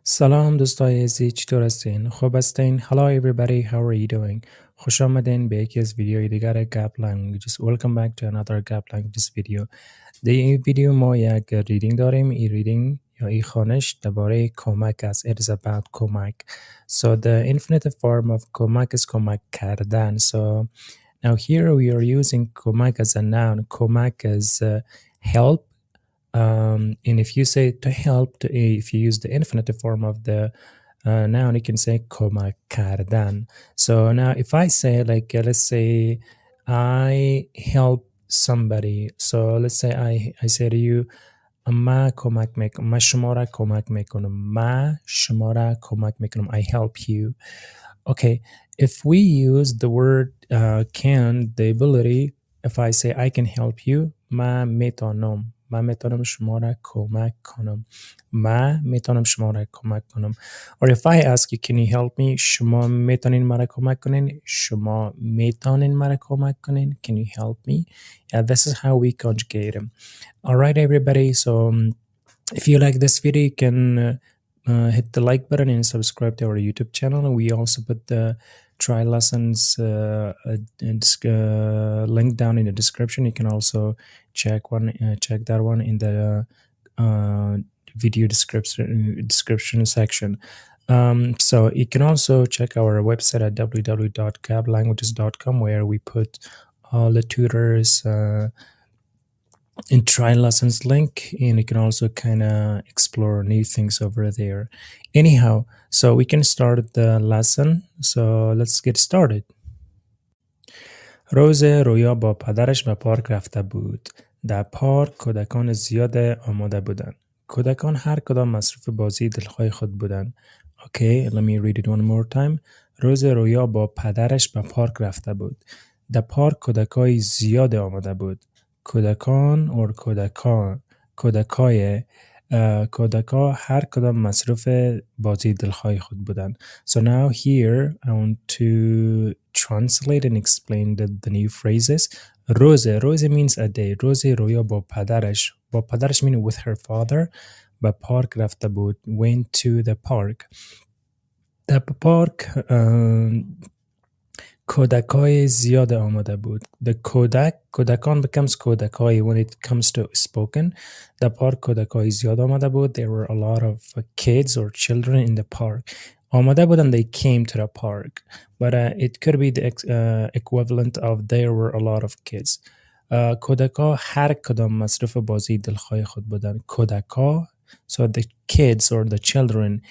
سلام دوستای عزیز چطور هستین؟ خوب هستین؟ Hello everybody, how are you doing? خوش آمدین به یکی از ویدیوهای دیگر Gap Languages. Welcome back to another Gap Languages video. در این ویدیو ما یک ریدینگ داریم. این ریدینگ یا این خوانش درباره کمک است. It is about کمک. So the infinitive form of کمک is کمک کردن. So now here we are using کمک as a noun. کمک as help. And if you say to help, if you use the infinitive form of the noun, you can say کمک کردن. So now if I say like, let's say I help somebody. So let's say I say to you, ما کمک میکنم. ما شما را کمک میکنم. ما شما را کمک میکنم. I help you. Okay, if we use the word can, the ability, if I say I can help you, ما میتونم. من میتونم شما را کمک کنم. من میتونم شما را کمک کنم. Or if I ask you, can you help me? شما میتونین مرا کمک کنین. شما میتونین مرا کمک کنین. Can you help me? Yeah, this is how we conjugate them. All right, everybody. So if you like this video, you can hit the like button and subscribe to our YouTube channel. We also put the try lessons link down in the description. You can also check that one in the video description section. So you can also check our website at www.gablanguages.com, where we put all the tutors and try lessons link, and you can also kind of explore new things over there. Anyhow, so we can start the lesson. So let's get started. روز رویا با پدرش به پارک رفته بود. در پارک کودکان زیاد آماده بودند. کودکان هر کدام مصروف بازی دلخواه خود بودند. Okay, let me read it one more time. روز رویا با پدرش به پارک رفته بود. در پارک کودکای زیاد آماده بود. کودکان اور کودکا هر کدام مصروف بازی دلخواه خود بودند. So now here I want to translate and explain the new phrases. روز means a day. روز رویا با پدرش mean with her father به پارک رفته بود. Went to the park. در پارک کودکای زیاد آمده بود. The کودکان becomes کودکای when it comes to spoken. در پارک کودکای زیاد آمده بود. There were a lot of kids or children in the park. آمده بودن, they came to the park. But it could be the equivalent of there were a lot of kids. کودکا هر کدام مصروف بازی دلخواه خود بودن. کودکا, so the kids or the children,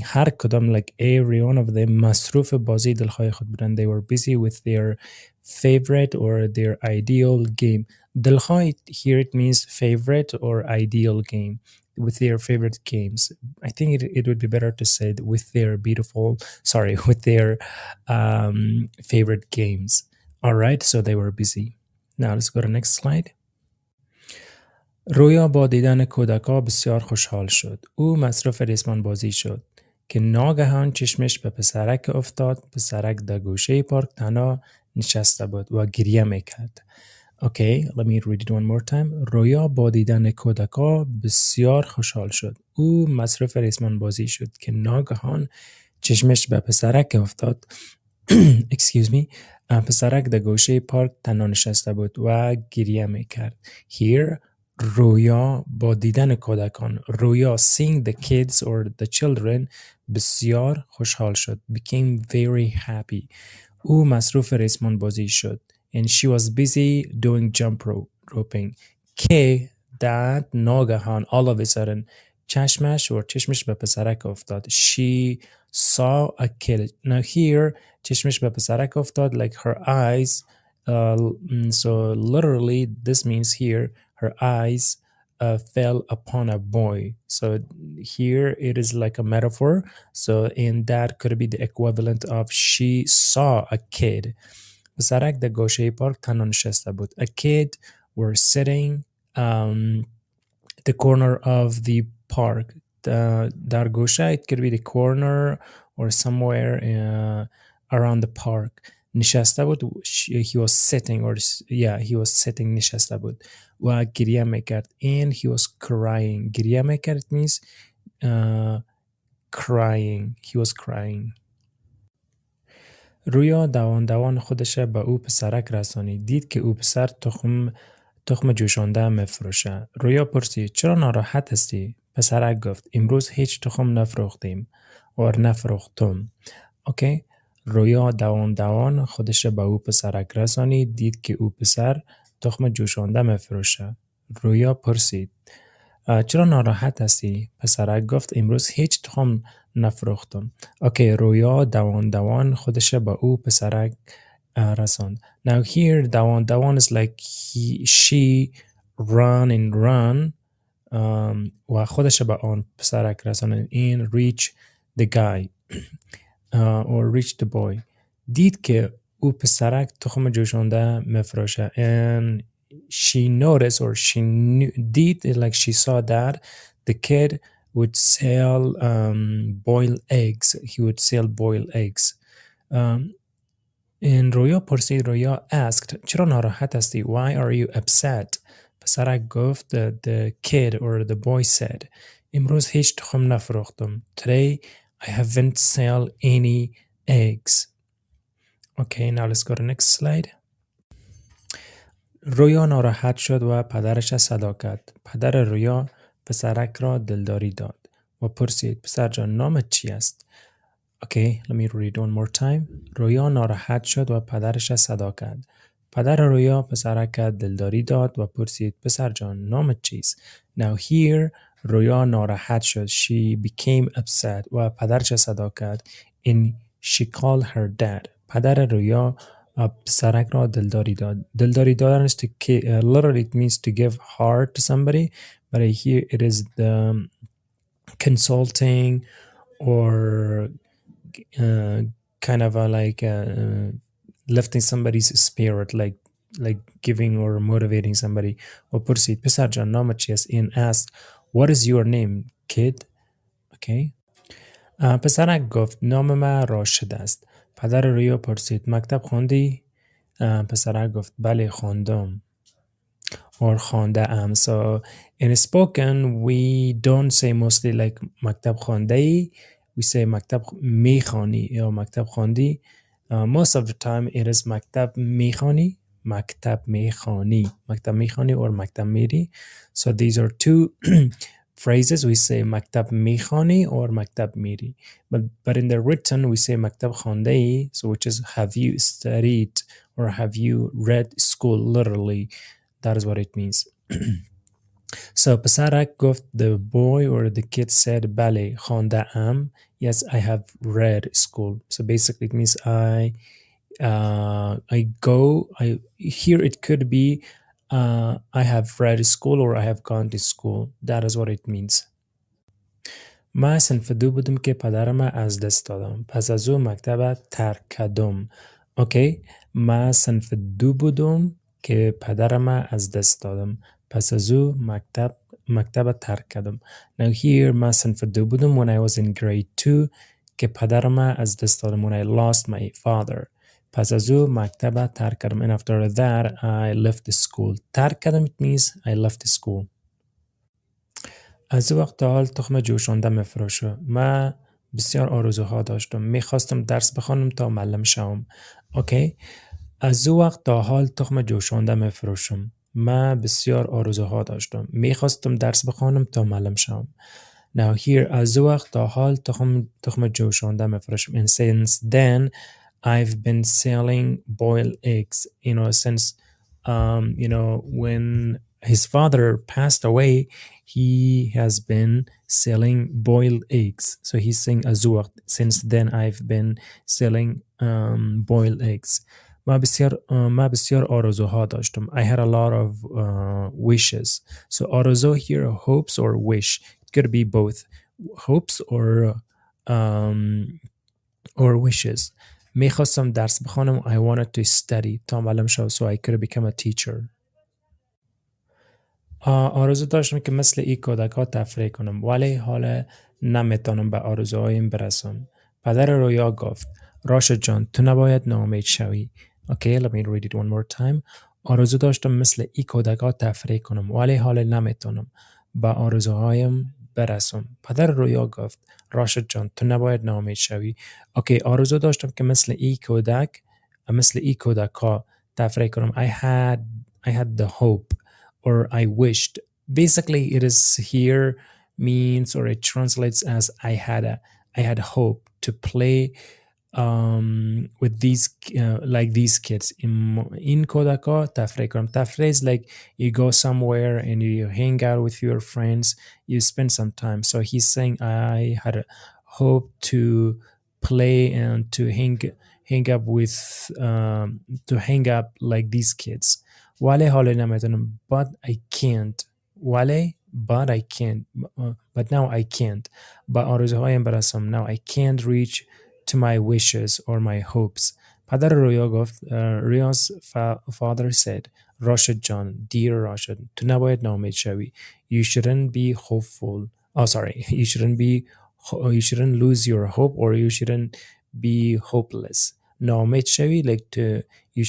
هر کدام, like every one of them, مصروف بازی دلخواه خود بودن. They were busy with their favorite or their ideal game. دلخواه here it means favorite or ideal game. With their favorite games. I think it would be better to say with their with their favorite games. All right, so they were busy. Now let's go to the next slide. رویا با دیدن کودکا بسیار خوشحال شد. او مصروف ریسمان بازی شد که ناگهان چشمش به پسرک افتاد. پسرک در گوشه پارک تنها نشسته بود و گریه میکرد. Okay, let me read it one more time. رویا با دیدن کودکا بسیار خوشحال شد. او مصروف ریسمان بازی شد که ناگهان چشمش به پسرک افتاد. Excuse me. پسرک در گوشه پارک تنها نشسته بود و گریه میکرد. Here, رویا با دیدن کودکان. رویا, seeing the kids or the children, بسیار خوشحال شد. Became very happy. او مصروف ریسمان بازی شد. And she was busy doing jump roping. که that ناگهان, all of a sudden, چشمش به پسرک افتاد. She saw a kid. Now here, چشمش به پسرک افتاد, like her eyes. So literally, this means here, her eyes fell upon a boy. So here it is like a metaphor. So in that could be the equivalent of she saw a kid. پسرک در گوشه پارک تنها نشسته بود. A kid were sitting the corner of the park. در گوشه, it could be the corner or somewhere around the park. نشسته بود. He was sitting or he was sitting, نشسته بود و گریه میکرد. And he was crying. گریه میکرد means uh, crying. He was crying. رویا دوان دوان خودش به او پسرک رسانید. دید که او پسر تخم جوشانده میفروشه. رویا پرسید چرا ناراحت هستی؟ پسرک گفت امروز هیچ تخم نفروختیم و نفروختم. اوکی. رویا دوان دوان خودش به او پسرک رسانید. دید که او پسر تخم جوشانده میفروشه. رویا پرسید چرا ناراحت هستی؟ پسرک گفت امروز هیچ تخم نفروختم. اوکی. رویا دوان دوان خودش به او پسرک رساند. Now here دوان دوان is like she run and run و خودش به آن پسرک رساند. این reach the guy or reach the boy. دید که او پسرک تخم جوشانده میفروشه. And she noticed or she did like she saw that the kid would sell boiled eggs. He would sell boiled eggs. And رویا asked چرا ناراحت هستی؟ Why are you upset? پسرک گفت the kid or the boy said امروز هیچ تخم نفروختم. Today I haven't sell any eggs. Okay, now let's go to the next slide. رویا ناراحت شد و پدرش صدا کرد. پدر رویا پسرک را دلداری داد و پرسید پسر جان نامت چی است؟ Okay, let me read one more time. رویا ناراحت شد و پدرش صدا کرد. پدر رویا پسرک دلداری داد و پرسید پسر جان نامت چیست؟ Now here رویا ناراحت شد. She became upset و پدرش صدا کرد. And she called her dad. پدر رویا پسرک را دلداری داد. دلداری دادن is to literally it means to give heart to somebody, but here it is the consulting or kind of like lifting somebody's spirit, like giving or motivating somebody. و پرسید پسر جان نامت چیست؟ and asked what is your name kid? Okay. پسرک گفت نام من راشد است. پدر رویا پرسید مکتب خوندی؟ پسرک گفت بله خواندم or خوانده ام. So in spoken we don't say mostly like مکتب خوانده ای, we say مکتب میخوانی یا مکتب خواندی. Most of the time it is مکتب میخوانی, مکتب میخوانی or مکتب میری. So these are two phrases. We say مکتب میخوانی or مکتب میری. But in the written we say مکتب خوانده ای, so which is have you studied or have you read school literally. That is what it means. So پسرک گفت the boy or the kid said بله خوانده ام. Yes, I have read school. So basically it means here it could be I have read school or I have gone to school. That is what it means. من صنف 2 بودم که پدرم از دست دادم. پس از او مکتب ترک کردم. اوکی. من صنف 2 بودم که پدرم از دست دادم. پس از او مکتب ترک کردم. Now here من صنف 2 بودم when I was in grade 2 که پدرم از دست دادم when I lost my father. پس از او مکتب ترک کردم. And after that I left the school. ترک کردم it means I left the school. از وقت تا حال تخم جوشانده میفروشم. من بسیار آرزوها داشتم. میخواستم درس بخوانم تا معلم شوم. اوکی. از وقت تا حال تخم جوشانده میفروشم. من بسیار آرزوها داشتم. میخواستم درس بخوانم تا معلم شوم. Now here از وقت تا حال تخم جوشانده میفروشم. And since then I've been selling boiled eggs. Since when his father passed away, he has been selling boiled eggs. So he's saying azwaq. Since then I've been selling boiled eggs. ما بسیار آرزوها داشتم. I had a lot of wishes. So آرزو here hopes or wish. It could be both hopes or wishes. میخواستم درس بخوانم. I wanted to study تا معلم شوم so I could become a teacher. آرزو داشتم که مثل این کودک ها تفریح کنم ولی حالا نمیتونم به آرزوهایم برسم. پدر رویا گفت راشد جان تو نباید ناامید شوی. Okay, let me read it one more time. آرزو داشتم مثل این کودک ها تفریح کنم ولی حالا نمیتونم به آرزوهایم برسون. پدر رویا گفت راشد جان تو نباید ناامید شوی. اوکی، آرزو داشتم که مثل ای کودک تفریح کنم. I had the hope or I wished. Basically it is here means or it translates as I had hope to play with these like these kids in Kodaka tafre کنم. Tafre is like you go somewhere and you hang out with your friends, you spend some time. So he's saying I had a hope to play and to hang up with to hang up like these kids. ولی حالا نمیتونم but I can't. ولی but I can't. But now I can't. با آرزوهایم برسم. Now I can't reach to my wishes or my hopes. پدر رویا گفت Ria's father said Rashid John, dear Rashid, تو نباید ناامید شوی. You shouldn't be hopeful. Oh, sorry. You shouldn't lose your hope or you shouldn't be hopeless. ناامید شوی like you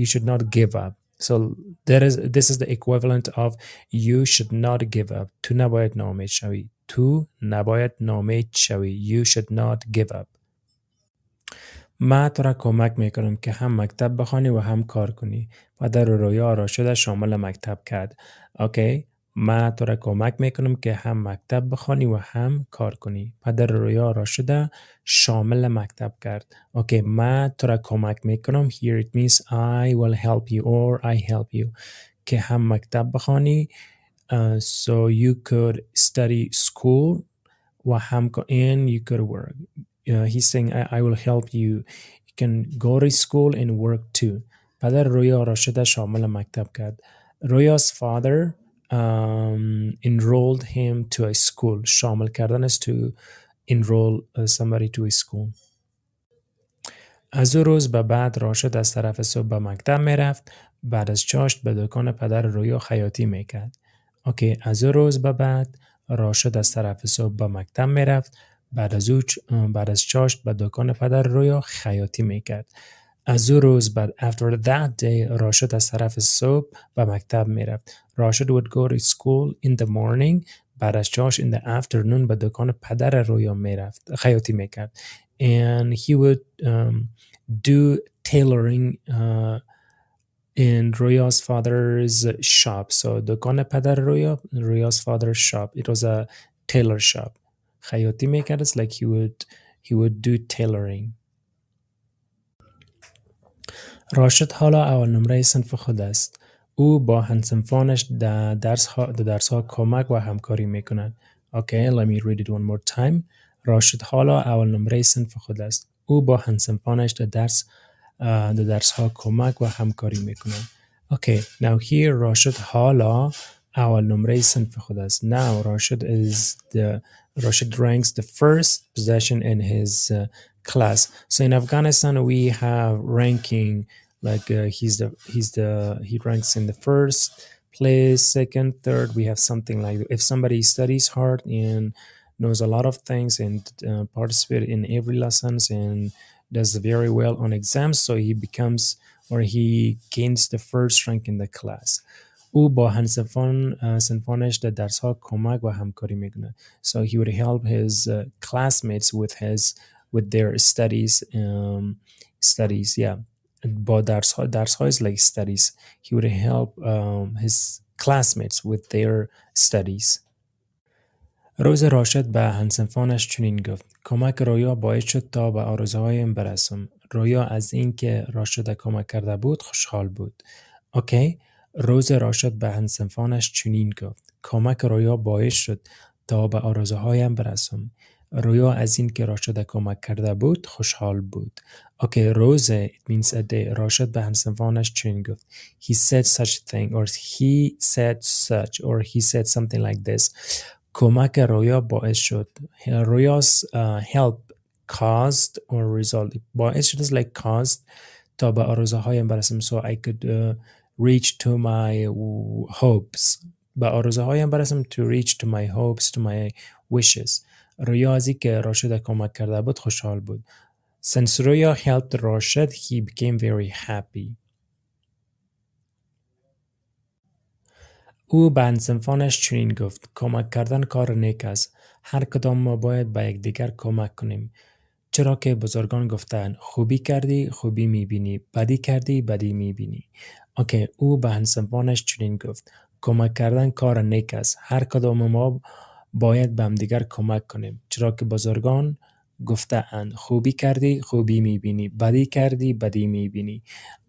should not give up. So this is the equivalent of you should not give up. تو نباید ناامید شوی. تو نباید ناامید شوی. You should not give up. من تو را کمک میکنم که هم مکتب بخوانی و هم کار کنی. پدر رویا راشد شامل مکتب کرد. اوکی؟ من تو را کمک میکنم که هم مکتب بخوانی و هم کار کنی. پدر رویا راشد شامل مکتب کرد. اوکی، من تو را کمک میکنم. Here it means I will help you or I help you. که هم مکتب بخوانی. So you could study school و هم and you could work. He's saying I will help you. You can go to school and work too. پدر رویا راشد شامل مکتب کرد. Roya's father enrolled him to a school. شامل کردن is to enroll somebody to a school. از او روز به بعد راشد از طرف صبح به مکتب میرفت. بعد از چاشت به دکان پدر رویا خیاطی میکرد. اوکی، از او روز به بعد راشد از طرف صبح به مکتب میرفت. بعد از چاشت به دکان پدر رویا خیاطی میکرد. از او روز بعد after that day راشد از طرف صبح به مکتب میرفت. راشد would go to school in the morning. بعد از چاشت in the afternoon به دکان پدر رویا میرفت. خیاطی میکرد. And he would do tailoring in Roya's father's shop. So دکان پدر Roya's father's shop. It was a tailor shop. خیاطی میکرد. It's like he would do tailoring. راشد حالا اول نمره صنف خود است. او با همصنفانش در درس‌ها کمک و همکاری میکند. Okay, let me read it one more time. راشد حالا اول نمره صنف خود است. او با همصنفانش در درس‌ها کمک و همکاری میکند. Okay, now here راشد حالا اول نمره صنف خود است. Now Rashid ranks the first position in his class. So in Afghanistan we have ranking like he ranks in the first place, second, third. We have something like if somebody studies hard and knows a lot of things and participate in every lessons and does very well on exams, so he becomes or he gains the first rank in the class. او با همصنفانش در درس‌ها کمک و همکاری می‌کند. So he would help his classmates with their studies. Yeah. با درس‌ها is like studies. He would help his classmates with their studies. روز راشد به همصنفانش چنین گفت: کمک رویا باعث شد تا به آرزوهایم برسم. رویا از اینکه راشد کمک کرده بود خوشحال بود. اوکی؟ روز راشد به همصنفانش چنین گفت: کمک رویا باعث شد تا به آرزوهایم برسم. رویا از اینکه راشد کمک کرده بود خوشحال بود. اوکی، روز it means a day. راشد به همصنفانش چنین گفت. He said such thing or he said such or he said something like this. کمک رویا باعث شد. رویا's help caused or result. باعث شد is like caused تا به آرزوهایم برسم. So I could reach to my hopes. به آرزوهایم برسم to reach to my hopes, to my wishes. رویا از اینکه راشد کمک کرده بود خوشحال بود. Since Roya helped Rashid, he became very happy. او به همسنفانش چنین گفت: کمک کردن کار نیک است. هر کدام ما باید به یکدیگر کمک کنیم. چرا که بزرگان گفتند خوبی کردی خوبی میبینی، بدی کردی بدی میبینی. اوکی، او به همسنفانش چنین گفت: کمک کردن کار نیک است. هر کدام ما باید به همدیگر کمک کنیم. چرا که بزرگان گفته اند خوبی کردی خوبی میبینی، بدی کردی بدی میبینی.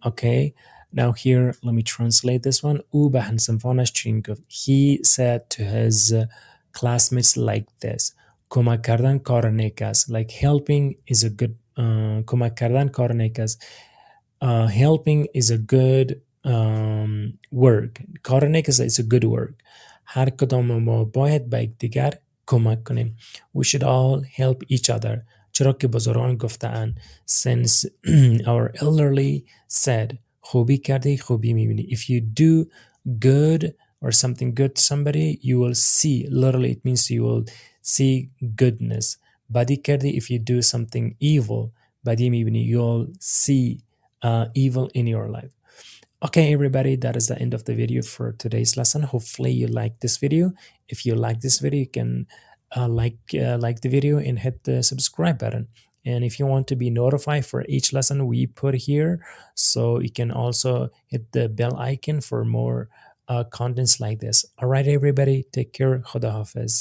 Okay, now here let me translate this one. او به همسنفانش چنین گفت. He said to his classmates like this: کمک کردن کار نیک است. Like helping is a good کمک کردن کار نیک است. Helping is a good work. کار نیک است is a good work. هر کدام ما باید به یکدیگر کمک کنیم. We should all help each other. چرا که بزرگان گفته‌اند since our elderly said خوبی کردی خوبی میبینی. If you do good or something good to somebody, you will see, literally it means you will see goodness. بدی کردی, if you do something evil, بدی میبینی, you'll see evil in your life. Okay, everybody, that is the end of the video for today's lesson. Hopefully you like this video. If you like this video, you can like the video and hit the subscribe button. And if you want to be notified for each lesson we put here, so you can also hit the bell icon for more contents like this. All right, everybody, take care. Khuda Hafiz.